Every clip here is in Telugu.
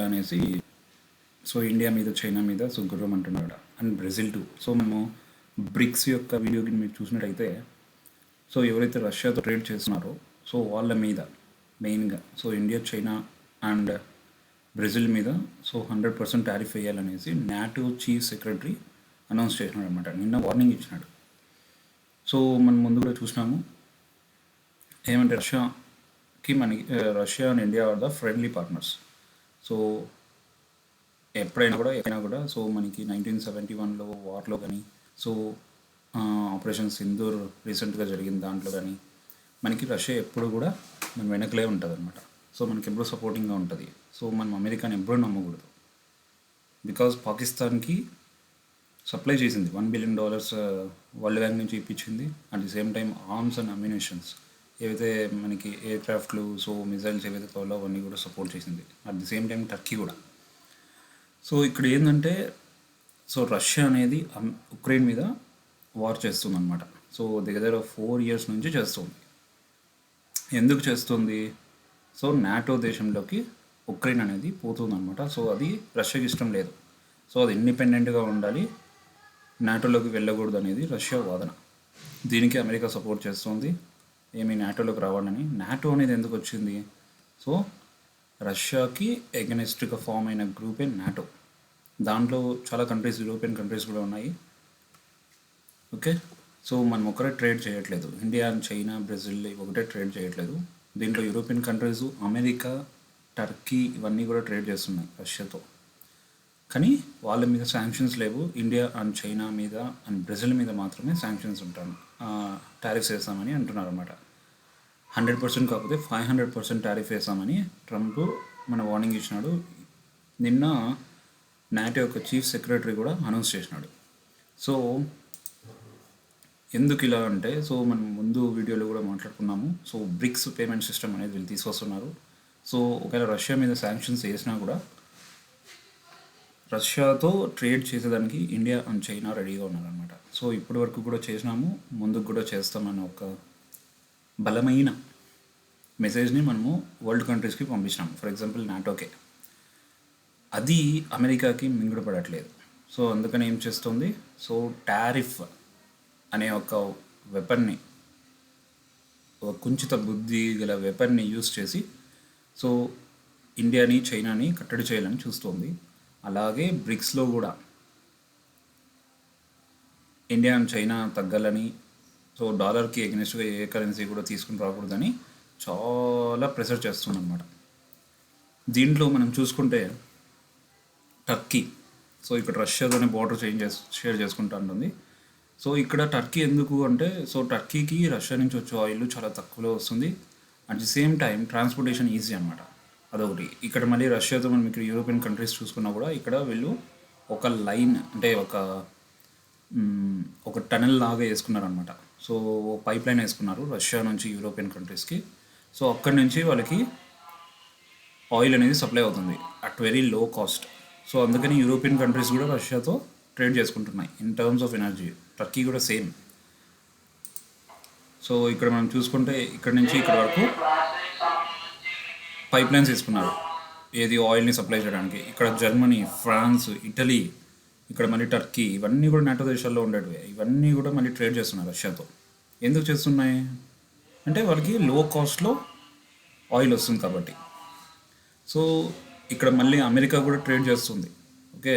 అనేసి సో ఇండియా మీద చైనా మీద సో గుర్రం అంటున్నాడు అండ్ బ్రెజిల్ టూ. సో మనము బ్రిక్స్ యొక్క వీడియోకి మీరు చూసినట్టయితే సో ఎవరైతే రష్యాతో ట్రేడ్ చేస్తున్నారో సో వాళ్ళ మీద మెయిన్గా so India China and Brazil మీద సో 100% టారిఫ్ వేయాలనేసి నాటో చీఫ్ సెక్రటరీ అనౌన్స్ చేసినాడు అనమాట. నిన్న వార్నింగ్ ఇచ్చినాడు. సో మనం ముందు కూడా చూసినాము ఏమంటే రష్యాకి మనకి Russia and India are the friendly partners. So ఎప్పుడైనా కూడా సో మనకి 1971లో వార్లో కానీ సో ఆపరేషన్ సింధూర్ రీసెంట్గా జరిగిన దాంట్లో కానీ మనకి రష్యా ఎప్పుడు కూడా మన వెనకలే ఉంటుంది అనమాట. సో మనకి ఎప్పుడూ సపోర్టింగ్గా ఉంటుంది. సో మనం అమెరికాని ఎప్పుడూ నమ్మకూడదు. బికాజ్ పాకిస్తాన్కి సప్లై చేసింది $1 బిలియన్ వరల్డ్ బ్యాంక్ నుంచి ఇప్పించింది. At the same time arms and ammunitions ఏవైతే మనకి ఎయిర్ క్రాఫ్ట్లు సో మిజైల్స్ ఏవైతే కావాలో అవన్నీ కూడా సపోర్ట్ చేసింది. At the same time Turkey కూడా. సో ఇక్కడ ఏంటంటే సో రష్యా అనేది ఉక్రెయిన్ మీద వార్ చేస్తుంది అనమాట. సో దగ్గర 4 years నుంచి చేస్తుంది. ఎందుకు చేస్తుంది? సో నాటో దేశంలోకి ఉక్రెయిన్ అనేది పోతుందన్నమాట. సో అది రష్యాకి ఇష్టం లేదు. సో అది ఇండిపెండెంట్గా ఉండాలి, నాటోలోకి వెళ్ళకూడదు అనేది రష్యా వాదన. దీనికి అమెరికా సపోర్ట్ చేస్తుంది ఏమి నాటోలోకి రావాలని. నాటో అనేది ఎందుకు వచ్చింది? సో రష్యాకి ఎగనెస్ట్గా ఫామ్ అయిన గ్రూపే నాటో. దాంట్లో చాలా కంట్రీస్, యూరోపియన్ కంట్రీస్ కూడా ఉన్నాయి. ఓకే, సో మనం ఒకరే ట్రేడ్ చేయట్లేదు. ఇండియా అండ్ చైనా, బ్రెజిల్ ఒకటే ట్రేడ్ చేయట్లేదు. దీంట్లో యూరోపియన్ కంట్రీస్, అమెరికా, టర్కీ ఇవన్నీ కూడా ట్రేడ్ చేస్తున్నాయి రష్యాతో. కానీ వాళ్ళ మీద శాంక్షన్స్ లేవు. ఇండియా అండ్ చైనా మీద అండ్ బ్రెజిల్ మీద మాత్రమే శాంక్షన్స్ ఉంటాను, టారిఫ్స్ వేస్తామని అంటున్నారు అనమాట. 100% కాకపోతే 500% టారిఫ్ వేస్తామని ట్రంప్ మన వార్నింగ్ ఇచ్చినాడు. నిన్న నాటో యొక్క చీఫ్ సెక్రటరీ కూడా అనౌన్స్ చేసినాడు. సో ఎందుకు ఇలా అంటే సో మనం ముందు వీడియోలో కూడా మాట్లాడుకున్నాము. సో బ్రిక్స్ పేమెంట్ సిస్టమ్ అనేది వీళ్ళు తీసుకొస్తున్నారు. సో ఒకవేళ రష్యా మీద శాంక్షన్స్ వేసినా కూడా రష్యాతో ట్రేడ్ చేసేదానికి ఇండియా అండ్ చైనా రెడీగా ఉన్నారనమాట. సో ఇప్పటి వరకు కూడా చేసినాము, ముందుకు కూడా చేస్తామని ఒక బలమైన మెసేజ్ని మనము వరల్డ్ కంట్రీస్కి పంపించినాము. For example నాటోకే. అది అమెరికాకి మింగుడుపడట్లేదు. సో అందుకని ఏం చేస్తుంది? సో టారిఫ్ అనే ఒక వెపన్ని, ఒక కుంచిత బుద్ధి గల వెపన్ని యూజ్ చేసి సో ఇండియాని చైనాని కట్టడి చేయాలని చూస్తుంది. అలాగే బ్రిక్స్లో కూడా ఇండియా అండ్ చైనా తగ్గాలని, సో డాలర్కి ఎగ్నెస్ట్గా ఏ కరెన్సీ కూడా తీసుకుని రాకూడదని చాలా ప్రెషర్ చేస్తుందన్నమాట. దీంట్లో మనం చూసుకుంటే టర్కీ, సో ఇక్కడ రష్యాతోనే బార్డర్ షేర్ చేసుకుంటూ ఉంటుంది. సో ఇక్కడ టర్కీ ఎందుకు అంటే సో టర్కీకి రష్యా నుంచి వచ్చే ఆయిల్ చాలా తక్కువలో వస్తుంది. At the same time transportation easy అనమాట. అదొకటి. ఇక్కడ మళ్ళీ రష్యాతో మనం ఇక్కడ యూరోపియన్ కంట్రీస్ చూసుకున్నా కూడా ఇక్కడ వీళ్ళు ఒక లైన్ అంటే ఒక టనెల్ లాగా వేసుకున్నారనమాట. సో పైప్ లైన్ వేసుకున్నారు రష్యా నుంచి యూరోపియన్ కంట్రీస్కి. సో అక్కడి నుంచి వాళ్ళకి ఆయిల్ అనేది సప్లై అవుతుంది at very low cost. So అందుకని యూరోపియన్ కంట్రీస్ కూడా రష్యాతో ట్రేడ్ చేసుకుంటున్నాయి in terms of energy. Turkey కూడా సేమ్. సో ఇక్కడ మనం చూసుకుంటే ఇక్కడ నుంచి ఇక్కడ వరకు పైప్ లైన్స్ తీసుకున్నారు ఏది ఆయిల్ని సప్లై చేయడానికి. ఇక్కడ జర్మనీ, ఫ్రాన్స్, ఇటలీ, ఇక్కడ మళ్ళీ టర్కీ ఇవన్నీ కూడా నాటో దేశాల్లో ఉండేటివి. ఇవన్నీ కూడా మళ్ళీ ట్రేడ్ చేస్తున్నారు రష్యాతో. ఎందుకు చేస్తున్నాయి అంటే వాళ్ళకి లో కాస్ట్లో ఆయిల్ వస్తుంది కాబట్టి. సో ఇక్కడ మళ్ళీ అమెరికా కూడా ట్రేడ్ చేస్తుంది. ఓకే,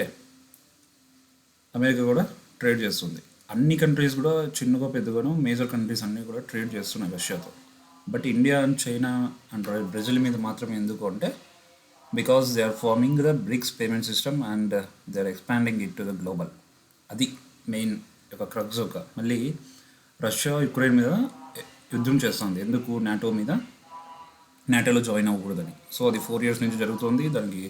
అమెరికా కూడా ట్రేడ్ చేస్తుంది. అన్ని కంట్రీస్ కూడా చిన్నగా పెద్దగాను మేజర్ కంట్రీస్ అన్నీ కూడా ట్రేడ్ చేస్తున్నాయి రష్యాతో. But India and China and Brazil మీద మాత్రమే ఎందుకు అంటే because they are forming the BRICS payment system and they are expanding it to the global. అది మెయిన్ ఒక క్రక్స్. ఒక మళ్ళీ రష్యా యుక్రెయిన్ మీద యుద్ధం చేస్తుంది. ఎందుకు? నాటో మీద, నాటోలో జాయిన్ అవ్వకూడదని. సో అది 4 years నుంచి జరుగుతుంది. దానికి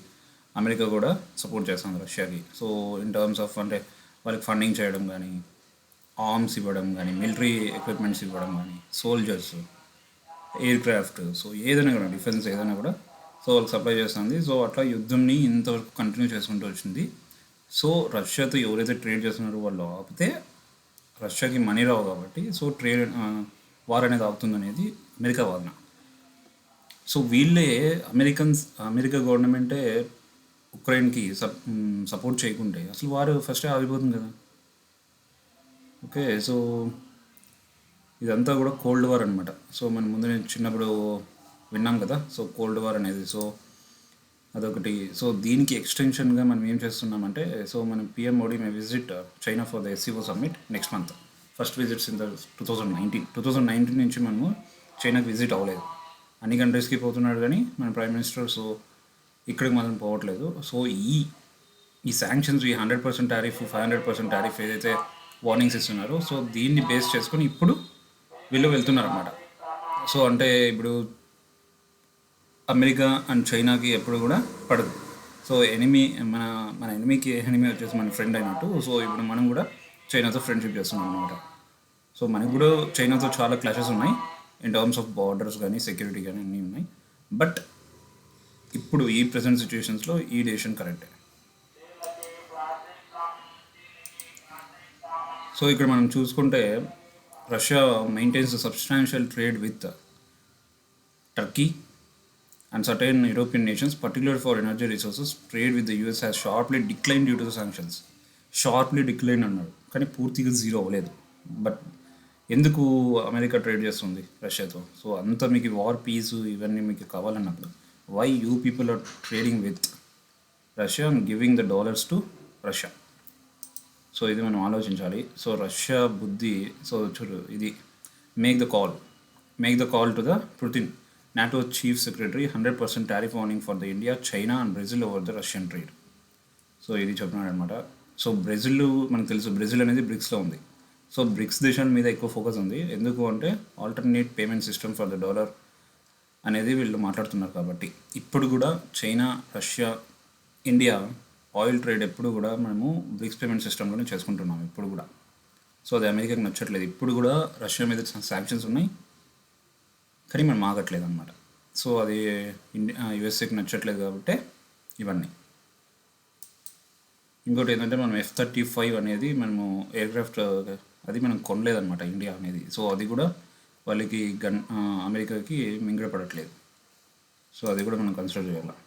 అమెరికా కూడా సపోర్ట్ చేస్తుంది రష్యాకి. సో ఇన్ టర్మ్స్ ఆఫ్ అంటే వాళ్ళకి ఫండింగ్ చేయడం కానీ, ఆర్మ్స్ ఇవ్వడం కానీ, మిలిటరీ ఎక్విప్మెంట్స్ ఇవ్వడం కానీ, సోల్జర్స్, ఎయిర్ క్రాఫ్ట్, సో ఏదైనా కూడా డిఫెన్స్ ఏదైనా కూడా సో వాళ్ళకి సప్లై చేస్తుంది. సో అట్లా యుద్ధంని ఇంతవరకు కంటిన్యూ చేసుకుంటూ వచ్చింది. సో రష్యాతో ఎవరైతే ట్రేడ్ చేస్తున్నారో వాళ్ళు ఆపితే రష్యాకి మనీ రావు కాబట్టి సో ట్రేడ్ వార్ అనేది ఆగుతుంది అనేది అమెరికా వాదన. సో వీళ్ళే అమెరికా గవర్నమెంటే ఉక్రెయిన్కి సపోర్ట్ చేయకుంటే అసలు వారు ఫస్టే ఆగిపోతుంది కదా. ఓకే, సో ఇదంతా కూడా కోల్డ్ వార్ అనమాట. సో మనం ముందు నేను చిన్నప్పుడు విన్నాం కదా, సో కోల్డ్ వార్ అనేది. సో అదొకటి. సో దీనికి ఎక్స్టెన్షన్గా మనం ఏం చేస్తున్నామంటే, సో మన PM Modi may visit China for the SCO summit next month. First visits in the 2019 నుంచి మనము చైనాకి విజిట్ అవ్వలేదు. అన్ని కంట్రీస్కి పోతున్నాడు కానీ మన ప్రైమ్ మినిస్టర్ సో ఇక్కడికి మాత్రం పోవట్లేదు. సో ఈ శాంక్షన్స్, ఈ 100% టారిఫ్, 500% టారిఫ్ ఏదైతే వార్నింగ్స్ ఇస్తున్నారో, సో దీన్ని బేస్ చేసుకొని ఇప్పుడు వీళ్ళు వెళ్తున్నారు అన్నమాట. సో అంటే ఇప్పుడు అమెరికా అండ్ చైనాకి ఎప్పుడు కూడా పడదు. సో ఎనిమీ మన మన ఎనిమీకి ఎనిమీ వచ్చేసి మన ఫ్రెండ్ అయినట్టు. సో ఇప్పుడు మనం కూడా చైనాతో ఫ్రెండ్షిప్ చేస్తున్నాం అనమాట. సో మనకు కూడా చైనాతో చాలా క్లాషెస్ ఉన్నాయి ఇన్ టర్మ్స్ ఆఫ్ బార్డర్స్ కానీ సెక్యూరిటీ కానీ అన్నీ ఉన్నాయి. బట్ ఇప్పుడు ఈ ప్రజెంట్ సిచ్యువేషన్స్లో ఈ డెసిషన్ కరెక్టే. సో ఇక్కడ మనం చూసుకుంటే Russia maintains substantial trade with Turkey and certain European nations, particularly for energy resources. Trade with the US has sharply declined due to the sanctions. Sharply decline అన్నాడు కానీ పూర్తిగా జీరో అవ్వలేదు. బట్ ఎందుకు అమెరికా ట్రేడ్ చేస్తుంది రష్యాతో? సో అంత మీకు వార్ పీస్ ఇవన్నీ మీకు కావాలన్నప్పుడు why you people are trading with Russia and giving the dollars to Russia? So ఇది మనం ఆలోచించాలి. సో రష్యా బుద్ధి, సో చూడు ఇది make the call to the Putin, NATO Chief Secretary, 100% tariff warning for the India, China and Brazil over the Russian trade. So ఇది చెప్తున్నాడు అనమాట. సో బ్రెజిల్ మనకు తెలుసు, బ్రెజిల్ అనేది బ్రిక్స్లో ఉంది. సో బ్రిక్స్ దేశాల మీద ఎక్కువ ఫోకస్ ఉంది. ఎందుకు అంటే alternate payment system for the dollar అనేది వీళ్ళు మాట్లాడుతున్నారు కాబట్టి. ఇప్పుడు కూడా China, Russia, India oil trade ఎప్పుడు కూడా మనము బ్రిక్స్ పేమెంట్ సిస్టంలోనే చేసుకుంటున్నాము ఇప్పుడు కూడా. సో అది అమెరికాకి నచ్చట్లేదు. ఇప్పుడు కూడా రష్యా మీద శాంక్షన్స్ ఉన్నాయి కానీ మనం ఆగట్లేదు అనమాట. సో అది యుఎస్ఏకి నచ్చట్లేదు కాబట్టి ఇవన్నీ. ఇంకోటి ఏంటంటే మనం F-35 అనేది మనము ఎయిర్క్రాఫ్ట్ అది మనం కొనలేదన్నమాట ఇండియా అనేది. సో అది కూడా వాళ్ళకి అమెరికాకి మింగడపడట్లేదు. సో అది కూడా మనం కన్సిడర్ చేయాలి.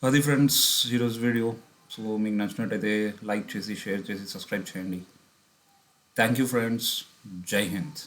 అది ఫ్రెండ్స్ ఈరోజు వీడియో. సో మీకు నచ్చినట్టయితే లైక్ చేసి, షేర్ చేసి, సబ్స్క్రైబ్ చేయండి. Thank you friends. జై హింద్.